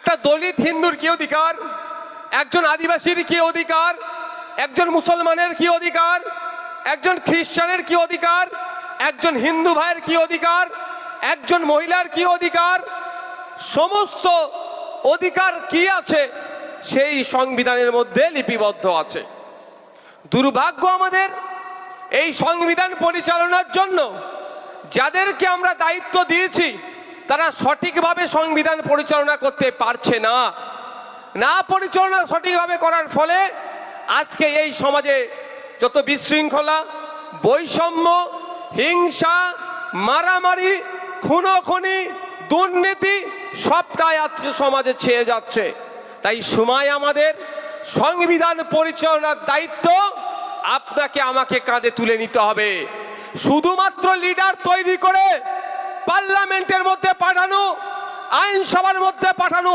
একটা দলিত হিন্দুর কি অধিকার, একজন আদিবাসীর কি অধিকার, একজন মুসলমানের কি অধিকার, একজন খ্রিস্টানের কি অধিকার, একজন হিন্দু ভাইয়ের কি অধিকার, একজন মহিলার কি অধিকার, সমস্ত অধিকার কি আছে সেই সংবিধানের মধ্যে লিপিবদ্ধ আছে। দুর্ভাগ্য আমাদের, এই সংবিধান পরিচালনার জন্য যাদেরকে আমরা দায়িত্ব দিয়েছি তারা সঠিকভাবে সংবিধান পরিচালনা করতে পারছে না পরিচালনা সঠিকভাবে করার ফলে আজকে এই সমাজে যত বিশৃঙ্খলা, বৈষম্য, হিংসা, মারামারি, খুনোখুনি, দুর্নীতি সবটাই আজকে সমাজে ছেয়ে যাচ্ছে। তাই সময় আমাদের সংবিধান পরিচালনার দায়িত্ব আপনাকে আমাকে কাঁধে তুলে নিতে হবে। শুধুমাত্র লিডার তৈরি করে পার্লামেন্টের মধ্যে পাঠানো, আইনসভার মধ্যে পাঠানো